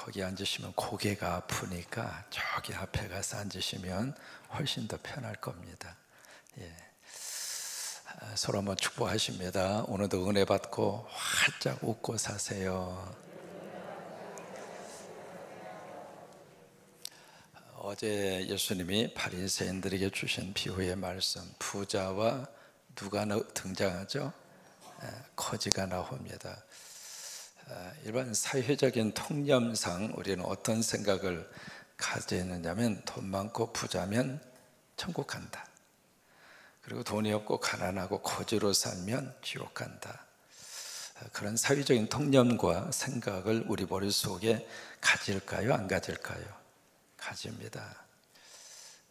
거기 앉으시면 고개가 아프니까 저기 앞에 가서 앉으시면 훨씬 더 편할 겁니다. 예. 서로 한번 축복하십니다. 오늘도 은혜 받고 활짝 웃고 사세요. 어제 예수님이 바리새인들에게 주신 비유의 말씀, 부자와 누가 등장하죠? 거지가 나옵니다. 일반 사회적인 통념상 우리는 어떤 생각을 가지느냐면 돈 많고 부자면 천국 간다. 그리고 돈이 없고 가난하고 거지로 살면 지옥 간다. 그런 사회적인 통념과 생각을 우리 머릿속에 가질까요? 안 가질까요? 가집니다.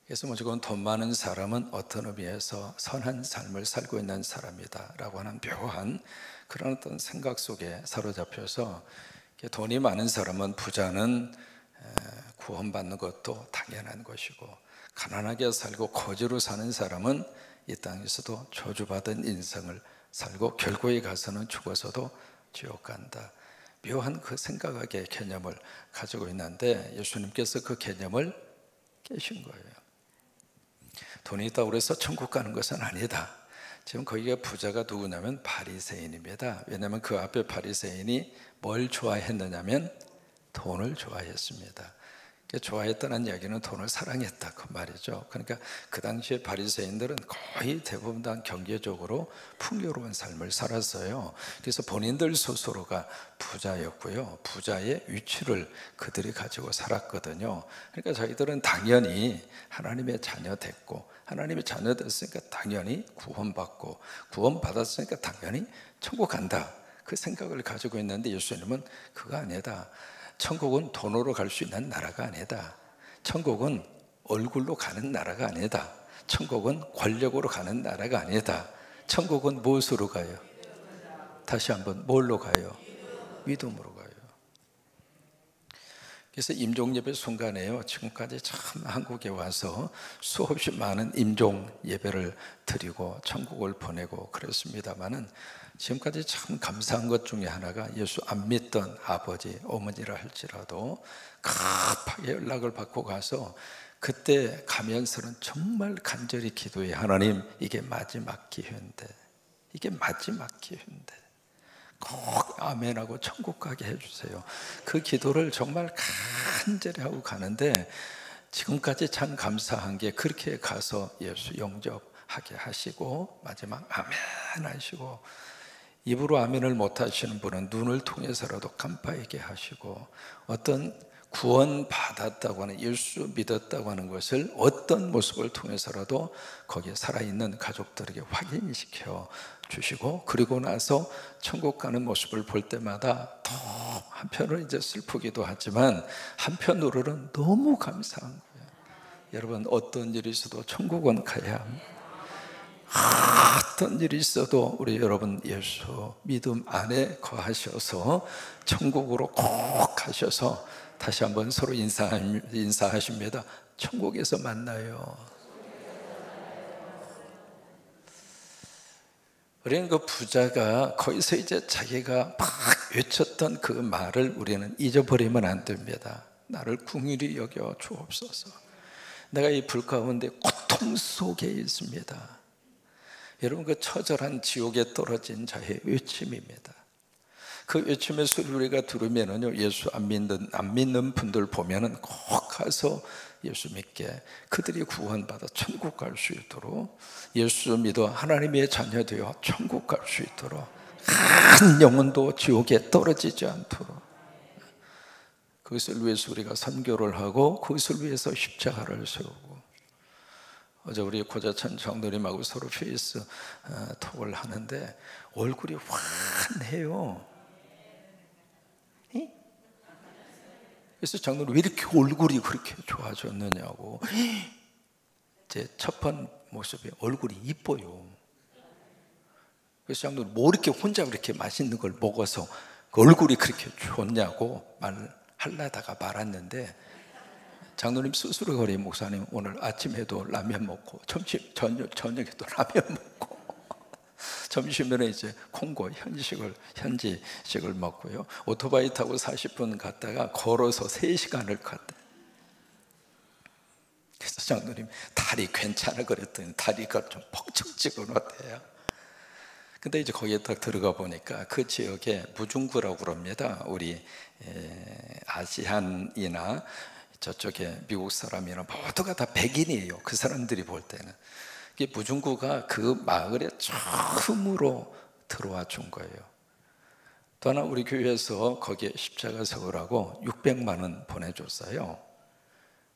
그래서 무조건 돈 많은 사람은 어떤 의미에서 선한 삶을 살고 있는 사람이다 라고 하는 묘한 그런 어떤 생각 속에 사로잡혀서 돈이 많은 사람은, 부자는 구원받는 것도 당연한 것이고, 가난하게 살고 거지로 사는 사람은 이 땅에서도 저주받은 인생을 살고 결국에 가서는 죽어서도 지옥 간다. 묘한 그 생각의 개념을 가지고 있는데 예수님께서 그 개념을 깨신 거예요. 돈이 있다고 해서 천국 가는 것은 아니다. 지금 거기가 부자가 누구냐면 바리새인입니다. 왜냐하면 그 앞에 바리새인이 뭘 좋아했느냐면 돈을 좋아했습니다. 좋아했다는 이야기는 돈을 사랑했다 그 말이죠. 그러니까 그 당시에 바리새인들은 거의 대부분 다 경제적으로 풍요로운 삶을 살았어요. 그래서 본인들 스스로가 부자였고요, 부자의 위치를 그들이 가지고 살았거든요. 그러니까 저희들은 당연히 하나님의 자녀 됐고, 하나님의 자녀 됐으니까 당연히 구원받고, 구원받았으니까 당연히 천국 간다, 그 생각을 가지고 있는데 예수님은 그거 아니다. 천국은 돈으로 갈 수 있는 나라가 아니다. 천국은 얼굴로 가는 나라가 아니다. 천국은 권력으로 가는 나라가 아니다. 천국은 무엇으로 가요? 다시 한번, 뭘로 가요? 믿음으로 가요. 그래서 임종 예배 순간에요, 지금까지 참 한국에 와서 수없이 많은 임종 예배를 드리고 천국을 보내고 그랬습니다마는, 지금까지 참 감사한 것 중에 하나가 예수 안 믿던 아버지, 어머니라 할지라도 급하게 연락을 받고 가서 그때 가면서는 정말 간절히 기도해. 하나님, 이게 마지막 기회인데, 이게 마지막 기회인데 꼭 아멘하고 천국 가게 해주세요. 그 기도를 정말 간절히 하고 가는데, 지금까지 참 감사한 게 그렇게 가서 예수 영접하게 하시고 마지막 아멘 하시고, 입으로 아멘을 못 하시는 분은 눈을 통해서라도 깜빡이게 하시고, 어떤 구원받았다고 하는, 예수 믿었다고 하는 것을 어떤 모습을 통해서라도 거기에 살아있는 가족들에게 확인시켜 주시고, 그리고 나서 천국 가는 모습을 볼 때마다 더 한편으로 이제 슬프기도 하지만 한편으로는 너무 감사한 거예요. 여러분, 어떤 일이 있어도 천국은 가야 합니다. 어떤 일이 있어도 우리 여러분 예수 믿음 안에 거하셔서 천국으로 꼭 가셔서 다시 한번 서로 인사하십니다. 천국에서 만나요. 우리는 그 부자가 거기서 이제 자기가 막 외쳤던 그 말을 우리는 잊어버리면 안 됩니다. 나를 긍휼히 여겨 주옵소서. 내가 이 불 가운데 고통 속에 있습니다. 여러분, 그 처절한 지옥에 떨어진 자의 외침입니다. 그 외침의 소리를 우리가 들으면은요, 예수 안 믿는 분들 보면은 꼭 가서 예수 믿게, 그들이 구원받아 천국 갈 수 있도록, 예수 믿어 하나님의 자녀 되어 천국 갈 수 있도록, 한 영혼도 지옥에 떨어지지 않도록, 그것을 위해서 우리가 선교를 하고 그것을 위해서 십자가를 세우고. 어제 우리 고자찬 장로님하고 서로 페이스 톡을 하는데 얼굴이 환해요. 그래서 장로님, 왜 이렇게 얼굴이 그렇게 좋아졌느냐고. 제 첫 번 모습에 얼굴이 이뻐요. 그래서 장로님, 뭐 이렇게 혼자 그렇게 맛있는 걸 먹어서 그 얼굴이 그렇게 좋냐고 말하려다가 말았는데, 장로님 스스로 그래요. 목사님, 오늘 아침에도 라면 먹고 저녁에도 라면 먹고 점심에는 이제 콩고 현지식을 먹고요. 오토바이 타고 40분 갔다가 걸어서 3시간을 갔대. 그래서 장로님 다리 괜찮아 그랬더니 다리가 좀 퍽쩍 찍어놨대요. 근데 이제 거기에 딱 들어가 보니까 그 지역에 무중구라고 그럽니다. 우리 아시안이나 저쪽에 미국 사람이나 모두가 다 백인이에요. 그 사람들이 볼 때는. 이게 무중구가 그 마을에 처음으로 들어와 준 거예요. 또 하나 우리 교회에서 거기에 십자가 세우라고 600만 원 보내줬어요.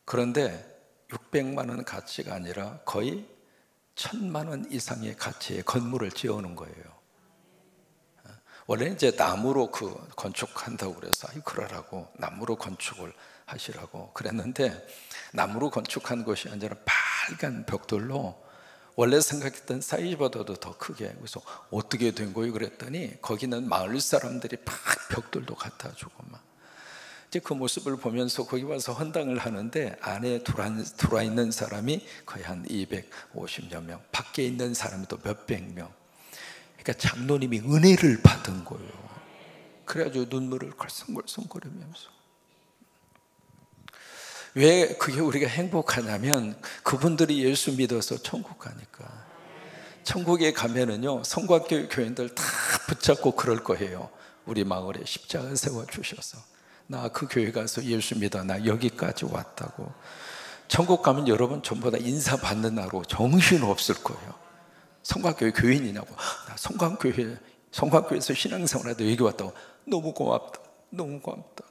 그런데 600만 원 가치가 아니라 거의 1000만 원 이상의 가치의 건물을 지어놓은 거예요. 원래 이제 나무로 그 건축한다고 그래서 그러라고 나무로 건축을 하시라고 그랬는데, 나무로 건축한 것이 아니라 빨간 벽돌로 원래 생각했던 사이즈보다도 더 크게. 그래서 어떻게 된 거예요? 그랬더니 거기는 마을 사람들이 막 벽돌도 갖다 주고 막. 이제 그 모습을 보면서 거기 와서 헌당을 하는데 안에 들어와 있는 사람이 거의 한 250여 명, 밖에 있는 사람이 또 몇백 명. 그러니까 장로님이 은혜를 받은 거예요. 그래가지고 눈물을 걸썽걸썽거리면서. 왜 그게 우리가 행복하냐면 그분들이 예수 믿어서 천국 가니까. 천국에 가면은요, 성곽교회 교인들 다 붙잡고 그럴 거예요. 우리 마을에 십자가 세워주셔서 나 그 교회 가서 예수 믿어, 나 여기까지 왔다고. 천국 가면 여러분 전부 다 인사받는 나로 정신없을 거예요. 성곽교회 교인이냐고. 나 성곽교회에서 신앙생활하다 여기 왔다고. 너무 고맙다, 너무 고맙다.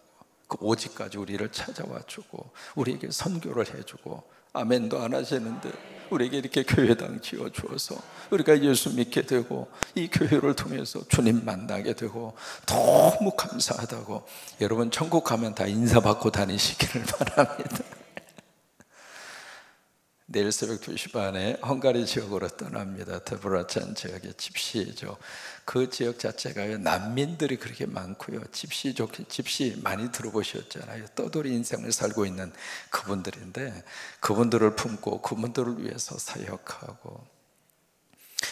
그 오직까지 우리를 찾아와 주고 우리에게 선교를 해주고, 아멘도 안 하시는데 우리에게 이렇게 교회당 지어주어서 우리가 예수 믿게 되고 이 교회를 통해서 주님 만나게 되고 너무 감사하다고. 여러분 천국 가면 다 인사받고 다니시기를 바랍니다. 내일 새벽 2시 반에 헝가리 지역으로 떠납니다. 드브라찬 지역의 집시죠. 그 지역 자체가 난민들이 그렇게 많고요. 집시 많이 들어보셨잖아요. 떠돌이 인생을 살고 있는 그분들인데, 그분들을 품고 그분들을 위해서 사역하고,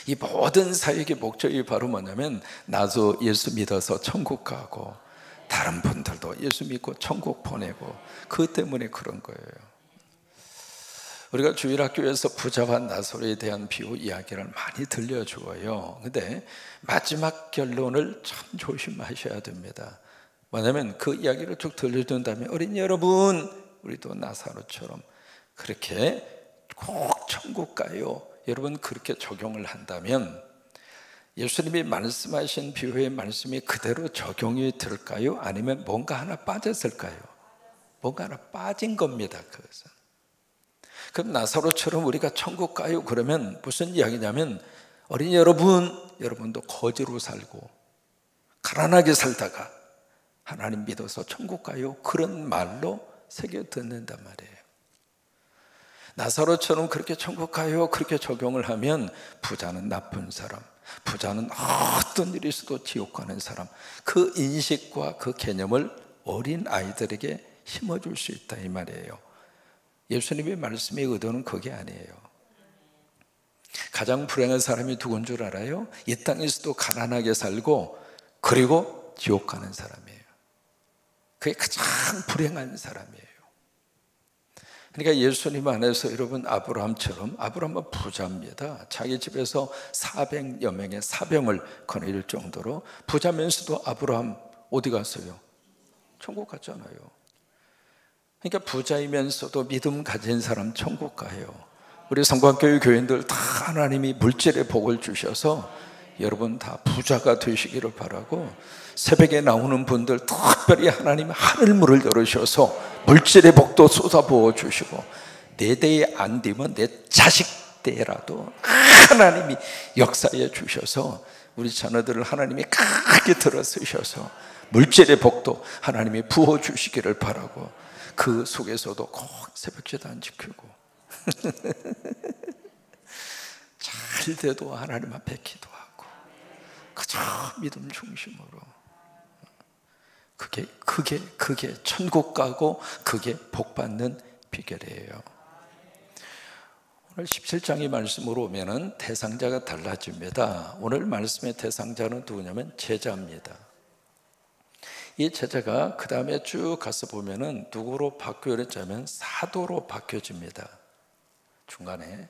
이 모든 사역의 목적이 바로 뭐냐면 나도 예수 믿어서 천국 가고 다른 분들도 예수 믿고 천국 보내고, 그 때문에 그런 거예요. 우리가 주일학교에서 부자와 나사로에 대한 비유 이야기를 많이 들려주어요. 근데 마지막 결론을 참 조심하셔야 됩니다. 뭐냐면 그 이야기를 쭉 들려준 다음에 어린이 여러분, 우리도 나사로처럼 그렇게 꼭 천국 가요, 여러분 그렇게 적용을 한다면 예수님이 말씀하신 비유의 말씀이 그대로 적용이 될까요? 아니면 뭔가 하나 빠졌을까요? 뭔가 하나 빠진 겁니다. 그것은. 그럼 나사로처럼 우리가 천국 가요 그러면 무슨 이야기냐면, 어린이 여러분도 거지로 살고 가난하게 살다가 하나님 믿어서 천국 가요, 그런 말로 새겨 듣는단 말이에요. 나사로처럼 그렇게 천국 가요 그렇게 적용을 하면 부자는 나쁜 사람, 부자는 어떤 일이 있어도 지옥 가는 사람, 그 인식과 그 개념을 어린 아이들에게 심어줄 수 있다 이 말이에요. 예수님의 말씀의 의도는 그게 아니에요. 가장 불행한 사람이 누군 줄 알아요? 이 땅에서도 가난하게 살고 그리고 지옥 가는 사람이에요. 그게 가장 불행한 사람이에요. 그러니까 예수님 안에서 여러분 아브라함은 부자입니다. 자기 집에서 400여 명의 사병을 거느릴 정도로 부자면서도 아브라함 어디 갔어요? 천국 갔잖아요. 그러니까 부자이면서도 믿음 가진 사람 천국 가요. 우리 성곽교회 교인들 다 하나님이 물질의 복을 주셔서 여러분 다 부자가 되시기를 바라고, 새벽에 나오는 분들 특별히 하나님이 하늘문을 열으셔서 물질의 복도 쏟아부어 주시고, 내 대에 안 되면 내 자식 때라도 하나님이 역사해 주셔서 우리 자녀들을 하나님이 크게 들어쓰셔서 물질의 복도 하나님이 부어 주시기를 바라고, 그 속에서도 꼭 새벽제단 지키고 잘 돼도 하나님 앞에 기도하고 그저 믿음 중심으로, 그게 천국 가고 그게 복 받는 비결이에요. 오늘 17장의 말씀으로 오면은 대상자가 달라집니다. 오늘 말씀의 대상자는 누구냐면 제자입니다. 이 제자가 그 다음에 쭉 가서 보면은 누구로 바뀌어졌냐면 사도로 바뀌어집니다. 중간에.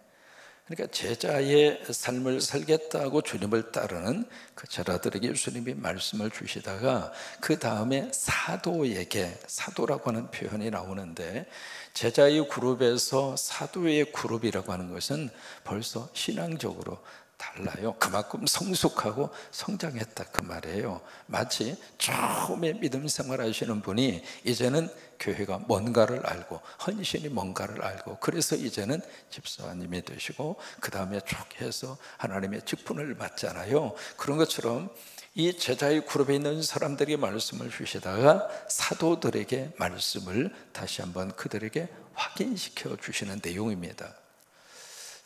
그러니까 제자의 삶을 살겠다고 주님을 따르는 그 제자들에게 예수님이 말씀을 주시다가 그 다음에 사도에게, 사도라고 하는 표현이 나오는데, 제자의 그룹에서 사도의 그룹이라고 하는 것은 벌써 신앙적으로 달라요. 그만큼 성숙하고 성장했다 그 말이에요. 마치 처음에 믿음 생활하시는 분이 이제는 교회가 뭔가를 알고 헌신이 뭔가를 알고, 그래서 이제는 집사님이 되시고 그 다음에 쭉 해서 하나님의 직분을 맡잖아요. 그런 것처럼 이 제자의 그룹에 있는 사람들에게 말씀을 주시다가 사도들에게 말씀을 다시 한번 그들에게 확인시켜 주시는 내용입니다.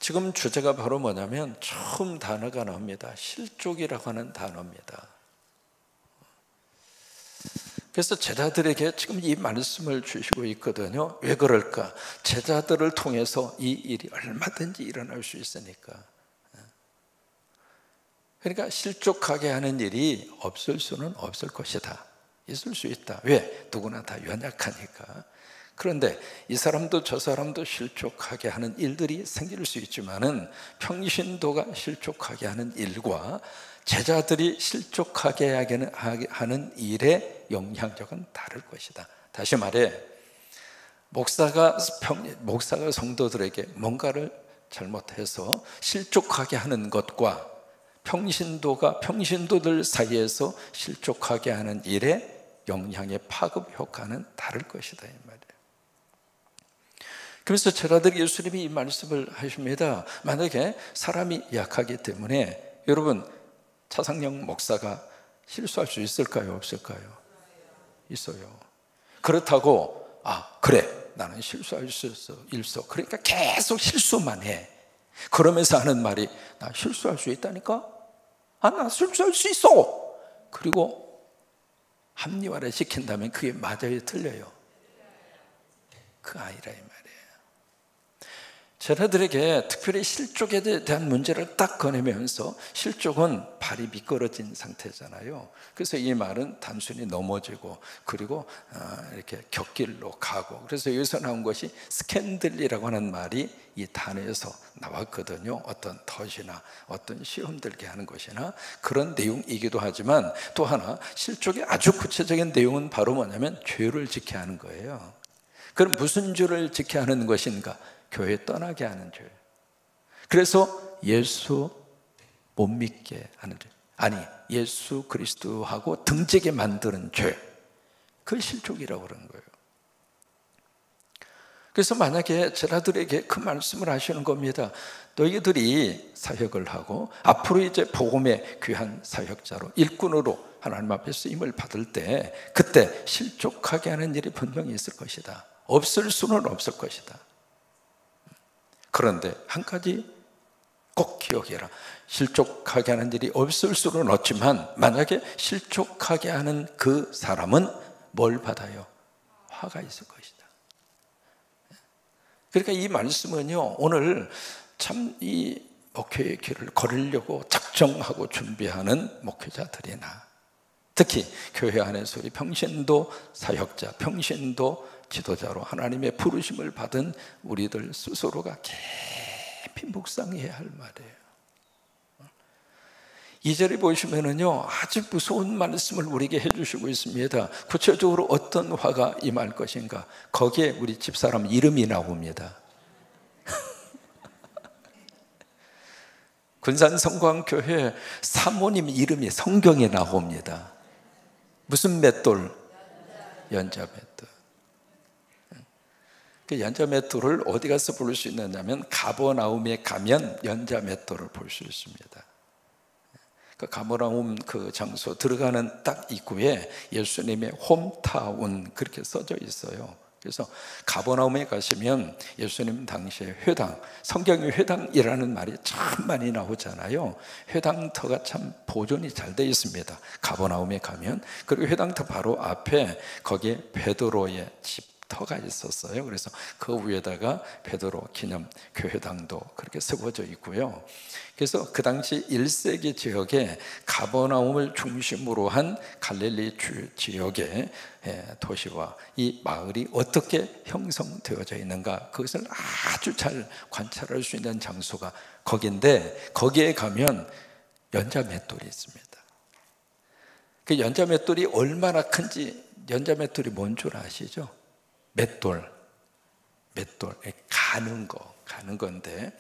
지금 주제가 바로 뭐냐면 처음 단어가 나옵니다. 실족이라고 하는 단어입니다. 그래서 제자들에게 지금 이 말씀을 주시고 있거든요. 왜 그럴까? 제자들을 통해서 이 일이 얼마든지 일어날 수 있으니까. 그러니까 실족하게 하는 일이 없을 수는 없을 것이다. 있을 수 있다. 왜? 누구나 다 연약하니까. 그런데 이 사람도 저 사람도 실족하게 하는 일들이 생길 수 있지만은 평신도가 실족하게 하는 일과 제자들이 실족하게 하는 일의 영향력은 다를 것이다. 다시 말해, 목사가 성도들에게 뭔가를 잘못해서 실족하게 하는 것과 평신도가 평신도들 사이에서 실족하게 하는 일의 영향의 파급 효과는 다를 것이다 이 말이에요. 그래서 제자들이 예수님이 이 말씀을 하십니다. 만약에 사람이 약하기 때문에 여러분, 차상영 목사가 실수할 수 있을까요? 없을까요? 있어요. 그렇다고 그래 나는 실수할 수 있어 그러니까 계속 실수만 해. 그러면서 하는 말이 나 실수할 수 있다니까? 나 실수할 수 있어. 그리고 합리화를 시킨다면 그게 맞아요, 틀려요? 그 아니라 이 말이에요. 제자들에게 특별히 실족에 대한 문제를 딱 꺼내면서, 실족은 발이 미끄러진 상태잖아요. 그래서 이 말은 단순히 넘어지고 그리고 이렇게 곁길로 가고, 그래서 여기서 나온 것이 스캔들이라고 하는 말이 이 단어에서 나왔거든요. 어떤 덫이나 어떤 시험 들게 하는 것이나 그런 내용이기도 하지만, 또 하나 실족의 아주 구체적인 내용은 바로 뭐냐면 죄를 지켜야 하는 거예요. 그럼 무슨 죄를 지켜야 하는 것인가? 교회 떠나게 하는 죄. 그래서 예수 못 믿게 하는 죄, 아니 예수 그리스도하고 등지게 만드는 죄, 그걸 실족이라고 그러는 거예요. 그래서 만약에 제자들에게 그 말씀을 하시는 겁니다. 너희들이 사역을 하고 앞으로 이제 복음의 귀한 사역자로 일꾼으로 하나님 앞에 쓰임을 받을 때, 그때 실족하게 하는 일이 분명히 있을 것이다. 없을 수는 없을 것이다. 그런데 한 가지 꼭 기억해라. 실족하게 하는 일이 없을 수는 없지만 만약에 실족하게 하는 그 사람은 뭘 받아요? 화가 있을 것이다. 그러니까 이 말씀은요, 오늘 참 이 목회의 길을 걸으려고 작정하고 준비하는 목회자들이나 특히 교회 안에서 우리 평신도 사역자, 평신도 지도자로 하나님의 부르심을 받은 우리들 스스로가 깊이 묵상해야 할 말이에요. 2절에 보시면은요, 아주 무서운 말씀을 우리에게 해주시고 있습니다. 구체적으로 어떤 화가 임할 것인가? 거기에 우리 집사람 이름이 나옵니다. 군산성광교회 사모님 이름이 성경에 나옵니다. 무슨 맷돌? 연자 맷돌. 그 연자 맷돌을 어디 가서 볼 수 있느냐면 가버나움에 가면 연자 맷돌을 볼 수 있습니다. 그 가버나움 그 장소 들어가는 딱 입구에 예수님의 홈타운 그렇게 써져 있어요. 그래서 가버나움에 가시면 예수님 당시에 회당, 성경에 회당이라는 말이 참 많이 나오잖아요. 회당터가 참 보존이 잘 되어 있습니다. 가버나움에 가면. 그리고 회당터 바로 앞에 거기에 베드로의 집, 터가 있었어요. 그래서 그 위에다가 베드로 기념 교회당도 그렇게 세워져 있고요. 그래서 그 당시 1세기 지역에 가버나움을 중심으로 한 갈릴리 주 지역의 도시와 이 마을이 어떻게 형성되어져 있는가, 그것을 아주 잘 관찰할 수 있는 장소가 거기인데, 거기에 가면 연자 맷돌이 있습니다. 그 연자 맷돌이 얼마나 큰지, 연자 맷돌이 뭔 줄 아시죠? 맷돌, 가는 건데,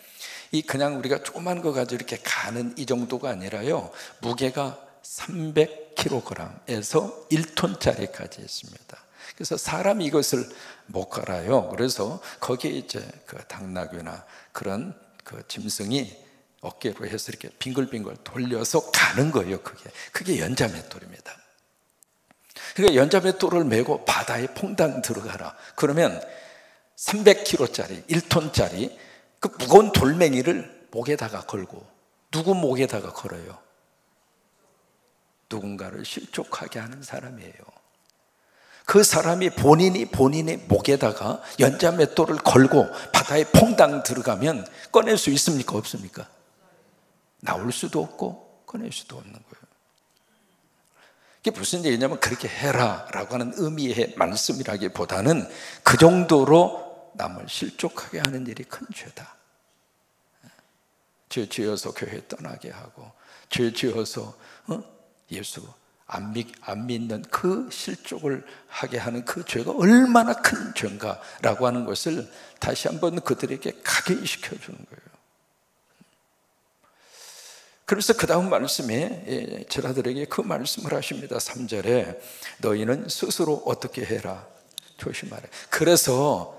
이 그냥 우리가 조그만 거 가지고 이렇게 가는 이 정도가 아니라요, 무게가 300kg에서 1톤짜리까지 있습니다. 그래서 사람이 이것을 못 갈아요. 그래서 거기에 이제 그 당나귀나 그런 그 짐승이 어깨로 해서 이렇게 빙글빙글 돌려서 가는 거예요. 그게 연자맷돌입니다. 그러니까 연자맷돌을 메고 바다에 퐁당 들어가라. 그러면 300kg짜리, 1톤짜리 그 무거운 돌멩이를 목에다가 걸고, 누구 목에다가 걸어요? 누군가를 실족하게 하는 사람이에요. 그 사람이 본인의 목에다가 연자맷돌을 걸고 바다에 퐁당 들어가면 꺼낼 수 있습니까? 없습니까? 나올 수도 없고 꺼낼 수도 없는 거예요. 이게 무슨 얘기냐면, 그렇게 해라 라고 하는 의미의 말씀이라기보다는 그 정도로 남을 실족하게 하는 일이 큰 죄다. 죄 지어서 교회 떠나게 하고, 죄 지어서 예수 안 믿는 그 실족을 하게 하는 그 죄가 얼마나 큰 죄인가 라고 하는 것을 다시 한번 그들에게 각인시켜 주는 거예요. 그래서 그 다음 말씀에 제자들에게 그 말씀을 하십니다. 3절에 너희는 스스로 어떻게 해라, 조심하라. 그래서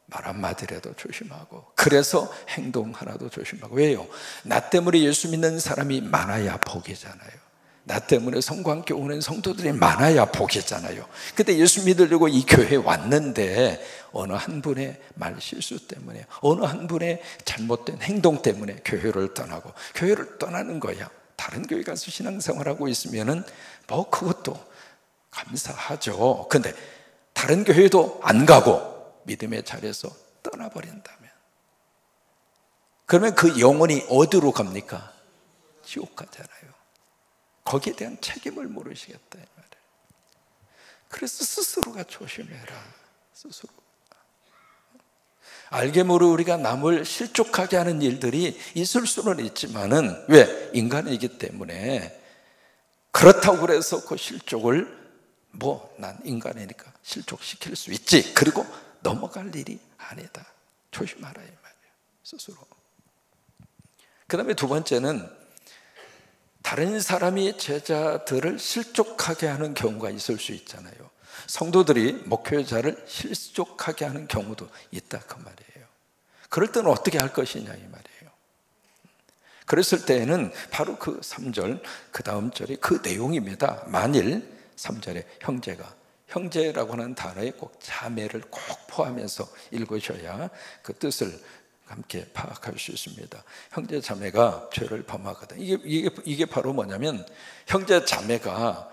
말 한마디라도 조심하고, 그래서 행동 하나도 조심하고. 왜요? 나 때문에 예수 믿는 사람이 많아야 복이잖아요. 나 때문에 성광교 오는 성도들이 많아야 복이잖아요. 근데 예수 믿으려고 이 교회에 왔는데 어느 한 분의 말 실수 때문에, 어느 한 분의 잘못된 행동 때문에 교회를 떠나고, 교회를 떠나는 거야. 다른 교회 가서 신앙생활하고 있으면은 뭐 그것도 감사하죠. 근데 다른 교회도 안 가고 믿음의 자리에서 떠나버린다면, 그러면 그 영혼이 어디로 갑니까? 지옥 가잖아요. 거기에 대한 책임을 물으시겠다 이 말이에요. 그래서 스스로가 조심해라. 스스로. 알게 모르 우리가 남을 실족하게 하는 일들이 있을 수는 있지만은, 왜? 인간이기 때문에. 그렇다고 그래서 그 실족을 난 인간이니까 실족시킬 수 있지, 그리고 넘어갈 일이 아니다. 조심하라 이 말이에요. 스스로. 그 다음에 두 번째는, 다른 사람이 제자들을 실족하게 하는 경우가 있을 수 있잖아요. 성도들이 목회자를 실족하게 하는 경우도 있다 그 말이에요. 그럴 때는 어떻게 할 것이냐 이 말이에요. 그랬을 때에는 바로 그 3절 그 다음 절이 그 내용입니다. 만일 3절에 형제라고 하는 단어에 꼭 자매를 꼭 포함해서 읽으셔야 그 뜻을 함께 파악할 수 있습니다. 형제 자매가 죄를 범하거든. 이게 바로 뭐냐면, 형제 자매가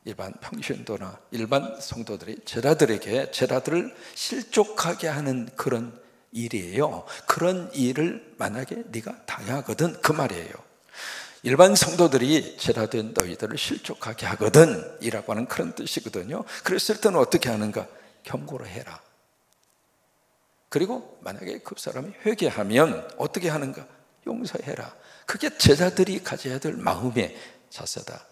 일반 평신도나 일반 성도들이 제자들을 실족하게 하는 그런 일이에요. 그런 일을 만약에 네가 당하거든 그 말이에요. 일반 성도들이 제자된 너희들을 실족하게 하거든 이라고 하는 그런 뜻이거든요. 그랬을 때는 어떻게 하는가? 경고를 해라. 그리고 만약에 그 사람이 회개하면 어떻게 하는가? 용서해라. 그게 제자들이 가져야 될 마음의 자세다.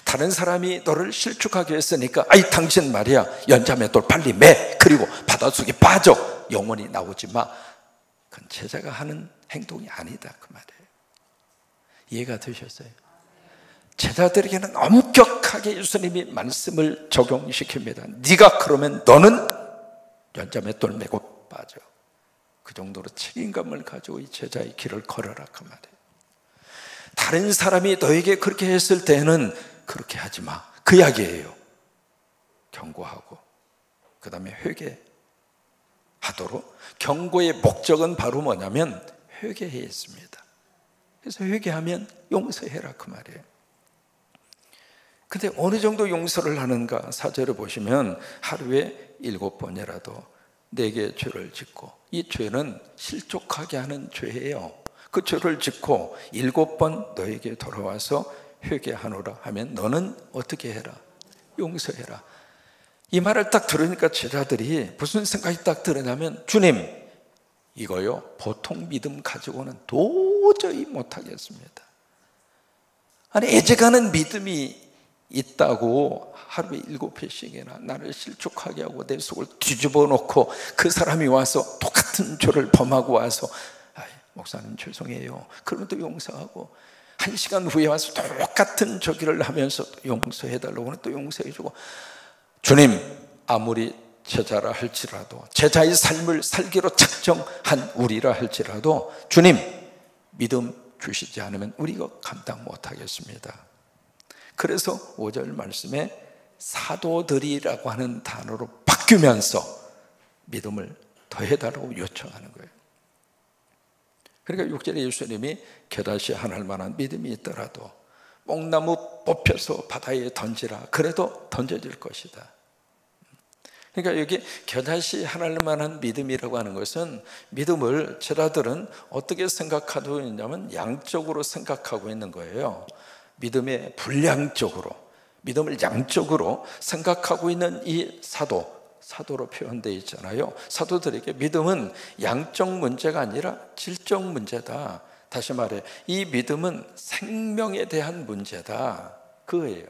다른 사람이 너를 실족하게 했으니까 당신 말이야 연자맷돌 빨리 매, 그리고 바닷속에 빠져, 영원히 나오지 마. 그건 제자가 하는 행동이 아니다 그 말이에요. 이해가 되셨어요? 제자들에게는 엄격하게 예수님이 말씀을 적용시킵니다. 네가 그러면 너는 연자맷돌 메고 빠져. 그 정도로 책임감을 가지고 이 제자의 길을 걸어라 그 말이에요. 다른 사람이 너에게 그렇게 했을 때는 그렇게 하지 마 그 이야기예요. 경고하고 그 다음에 회개하도록. 경고의 목적은 바로 뭐냐면 회개해야 했습니다. 그래서 회개하면 용서해라 그 말이에요. 근데 어느 정도 용서를 하는가? 4절을 보시면 하루에 7번이라도 내게 죄를 짓고, 이 죄는 실족하게 하는 죄예요. 그 죄를 짓고 7번 너에게 돌아와서 회개하노라 하면 너는 어떻게 해라? 용서해라. 이 말을 딱 들으니까 제자들이 무슨 생각이 딱 들었냐면, 주님, 이거요 보통 믿음 가지고는 도저히 못하겠습니다. 아니, 애제가는 믿음이 있다고 하루에 7회씩이나 나를 실족하게 하고 내 속을 뒤집어 놓고 그 사람이 와서 똑같은 죄를 범하고 와서 목사님 죄송해요 그러면 또 용서하고, 1시간 후에 와서 똑같은 저기를 하면서 용서해달라고 하면 또 용서해주고, 주님, 아무리 제자라 할지라도, 제자의 삶을 살기로 작정한 우리라 할지라도 주님 믿음 주시지 않으면 우리가 감당 못하겠습니다. 그래서 5절 말씀에 사도들이라고 하는 단어로 바뀌면서 믿음을 더해달라고 요청하는 거예요. 그러니까 6절에 예수님이 겨다시 하늘 만한 믿음이 있더라도 뽕나무 뽑혀서 바다에 던지라, 그래도 던져질 것이다. 그러니까 여기 겨다시 하늘 만한 믿음이라고 하는 것은, 믿음을 제자들은 어떻게 생각하고 있냐면 양적으로 생각하고 있는 거예요. 믿음의 분량적으로, 믿음을 양적으로 생각하고 있는 이 사도로 표현되어 있잖아요. 사도들에게 믿음은 양적 문제가 아니라 질적 문제다. 다시 말해, 이 믿음은 생명에 대한 문제다, 그거예요.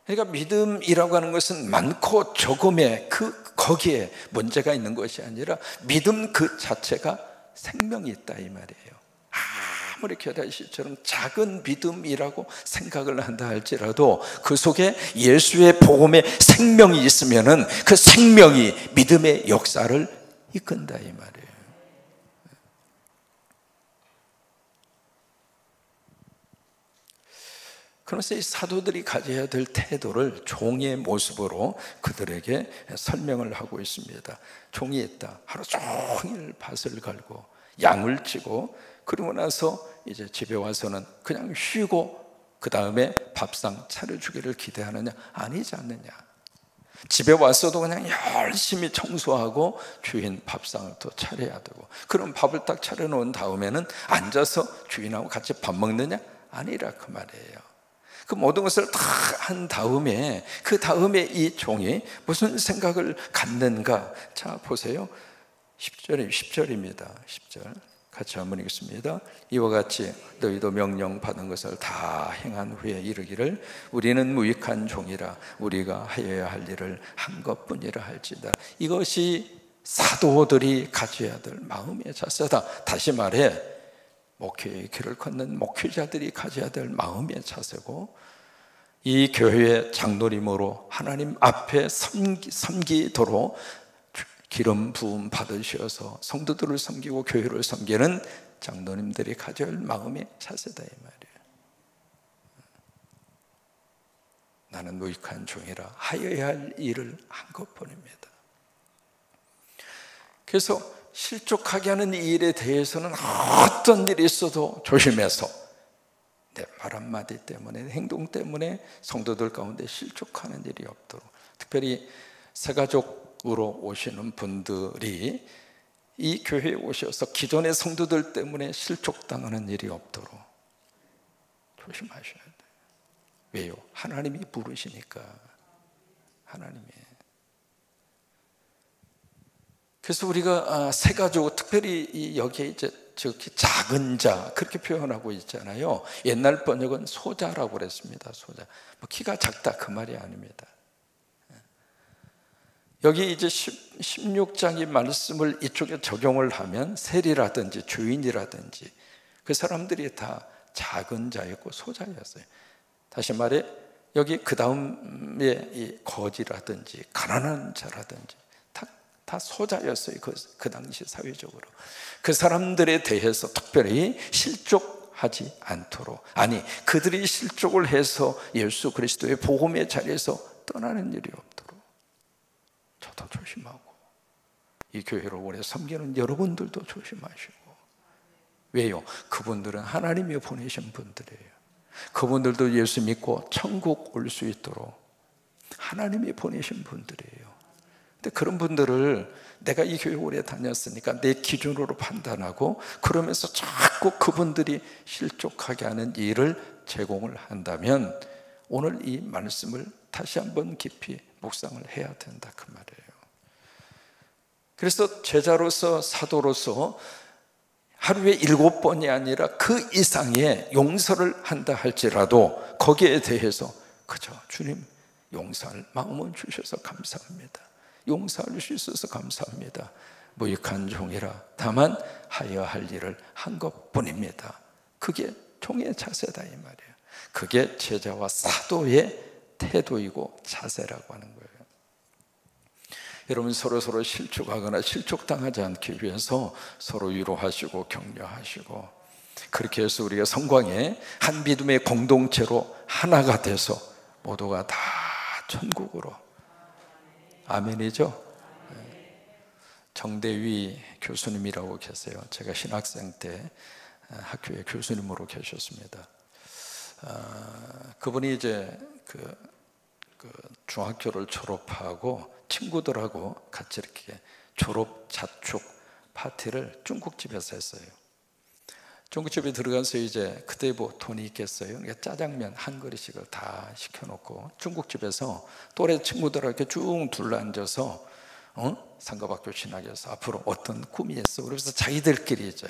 그러니까 믿음이라고 하는 것은 많고 적음에 거기에 문제가 있는 것이 아니라 믿음 그 자체가 생명이 있다, 이 말이에요. 아무리 겨다시처럼 작은 믿음이라고 생각을 한다 할지라도 그 속에 예수의 복음의 생명이 있으면은 그 생명이 믿음의 역사를 이끈다, 이 말이에요. 그래서 이 사도들이 가져야 될 태도를 종의 모습으로 그들에게 설명을 하고 있습니다. 종이 있다. 하루 종일 밭을 갈고 양을 치고, 그러고 나서 이제 집에 와서는 그냥 쉬고 그 다음에 밥상 차려주기를 기대하느냐? 아니지 않느냐? 집에 왔어도 그냥 열심히 청소하고 주인 밥상을 또 차려야 되고, 그럼 밥을 딱 차려놓은 다음에는 앉아서 주인하고 같이 밥 먹느냐? 아니라 그 말이에요. 그 모든 것을 다 한 다음에, 그 다음에 이 종이 무슨 생각을 갖는가? 자, 보세요. 10절입니다. 10절 같이 한번 읽겠습니다. 이와 같이 너희도 명령 받은 것을 다 행한 후에 이르기를 우리는 무익한 종이라 우리가 하여야 할 일을 한 것뿐이라 할지다. 이것이 사도들이 가져야 될 마음의 자세다. 다시 말해, 목회의 길을 걷는 목회자들이 가져야 될 마음의 자세고, 이 교회의 장로님으로 하나님 앞에 섬기도록 기름 부음 받으셔서 성도들을 섬기고 교회를 섬기는 장로님들이 가져야 할 마음의 자세다, 이 말이에요. 나는 무익한 종이라 하여야 할 일을 한 것뿐입니다. 그래서 실족하게 하는 이 일에 대해서는 어떤 일이 있어도 조심해서 내 말 한마디 때문에, 행동 때문에 성도들 가운데 실족하는 일이 없도록, 특별히 새가족으로 오시는 분들이 이 교회에 오셔서 기존의 성도들 때문에 실족당하는 일이 없도록 조심하셔야 돼요. 왜요? 하나님이 부르시니까. 하나님이. 그래서 우리가 새가족, 특별히 여기에 이제 저기 작은 자 그렇게 표현하고 있잖아요. 옛날 번역은 소자라고 그랬습니다. 소자. 뭐 키가 작다 그 말이 아닙니다. 여기 이제 16장의 말씀을 이쪽에 적용을 하면 세리라든지 주인이라든지 그 사람들이 다 작은 자였고 소자였어요. 다시 말해, 여기 그 다음에 이 거지라든지 가난한 자라든지 다 소자였어요. 그 당시 사회적으로. 그 사람들에 대해서 특별히 실족하지 않도록, 아니 그들이 실족을 해서 예수 그리스도의 복음의 자리에서 떠나는 일이 없도록 저도 조심하고, 이 교회를 오래 섬기는 여러분들도 조심하시고. 왜요? 그분들은 하나님이 보내신 분들이에요. 그분들도 예수 믿고 천국 올 수 있도록 하나님이 보내신 분들이에요. 근데 그런 분들을 내가 이 교회 오래 다녔으니까 내 기준으로 판단하고 그러면서 자꾸 그분들이 실족하게 하는 일을 제공을 한다면 오늘 이 말씀을 다시 한번 깊이 묵상을 해야 된다 그 말이에요. 그래서 제자로서 사도로서 하루에 7번이 아니라 그 이상의 용서를 한다 할지라도 거기에 대해서 그저 주님 용서할 마음을 주셔서 감사합니다. 용서할 수 있어서 감사합니다. 무익한 종이라 다만 하여야 할 일을 한 것뿐입니다. 그게 종의 자세다 이 말이에요. 그게 제자와 사도의 태도이고 자세라고 하는 거예요. 여러분 서로 실족하거나 실족당하지 않기 위해서 서로 위로하시고 격려하시고 그렇게 해서 우리가 성광의 한 믿음의 공동체로 하나가 돼서 모두가 다 천국으로 아멘이죠. 정대위 교수님이라고 계세요. 제가 신학생 때 학교에 교수님으로 계셨습니다. 그분이 이제 그 중학교를 졸업하고 친구들하고 같이 이렇게 졸업 자축 파티를 중국집에서 했어요. 중국집에 들어가서 이제 그때 뭐 돈이 있겠어요. 그러니까 짜장면 한 그릇씩을 다 시켜놓고 중국집에서 또래 친구들하고 이렇게 쭉 둘러앉아서 상가박교 신학에서 앞으로 어떤 꿈이 있어. 그래서 자기들끼리 이제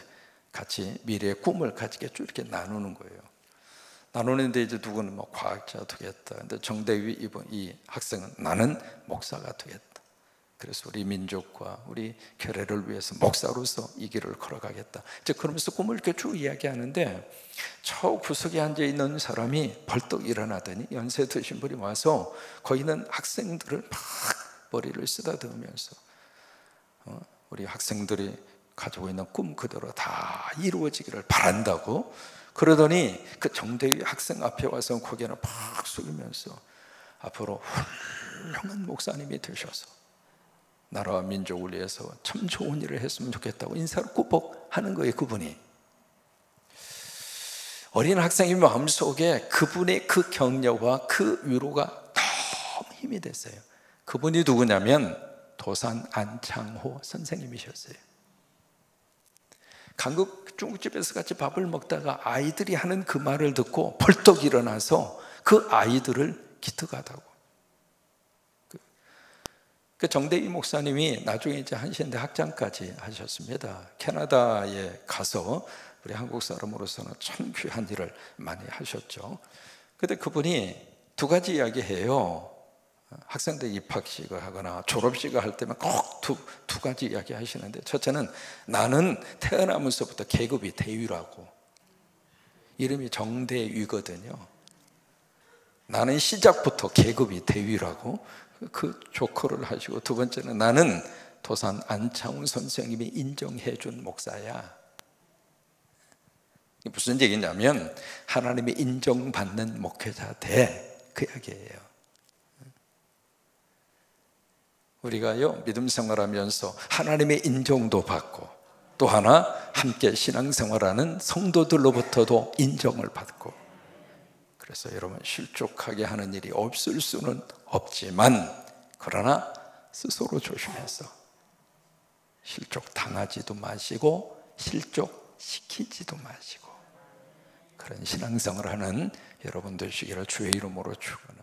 같이 미래의 꿈을 같이 쭉 이렇게 나누는 거예요. 나누는데 이제 누구는 뭐 과학자 되겠다. 근데 정대위 이번 이 학생은 나는 목사가 되겠다. 그래서 우리 민족과 우리 교회를 위해서 목사로서 이 길을 걸어가겠다. 이제 그러면서 꿈을 이렇게 쭉 이야기하는데 저 구석에 앉아 있는 사람이 벌떡 일어나더니 연세 드신 분이 와서 거기 있는 학생들을 막 머리를 쓰다듬으면서 우리 학생들이 가지고 있는 꿈 그대로 다 이루어지기를 바란다고 그러더니 그 정대위 학생 앞에 와서 고개를 팍 숙이면서 앞으로 훌륭한 목사님이 되셔서 나라와 민족을 위해서 참 좋은 일을 했으면 좋겠다고 인사를 꾸벅 하는 거예요. 그분이 어린 학생의 마음속에 그분의 그 격려와 그 위로가 너무 힘이 됐어요. 그분이 누구냐면 도산 안창호 선생님이셨어요. 강국 중국집에서 같이 밥을 먹다가 아이들이 하는 그 말을 듣고 벌떡 일어나서 그 아이들을 기특하다고. 그 정대희 목사님이 나중에 이제 한신대 학장까지 하셨습니다. 캐나다에 가서 우리 한국 사람으로서는 참 귀한 일을 많이 하셨죠. 근데 그분이 두 가지 이야기해요. 학생들 입학식을 하거나 졸업식을 할 때만 꼭 두 가지 이야기 하시는데 첫째는 나는 태어나면서부터 계급이 대위라고. 이름이 정대위거든요. 나는 시작부터 계급이 대위라고 그 조커를 하시고 두 번째는 나는 도산 안창훈 선생님이 인정해 준 목사야. 무슨 얘기냐면 하나님이 인정받는 목회자 돼. 그 이야기예요. 우리가요 믿음 생활하면서 하나님의 인정도 받고 또 하나 함께 신앙생활하는 성도들로부터도 인정을 받고 그래서 여러분 실족하게 하는 일이 없을 수는 없지만 그러나 스스로 조심해서 실족 당하지도 마시고 실족시키지도 마시고 그런 신앙생활을 하는 여러분 되시기를 주의 이름으로 축원합니다.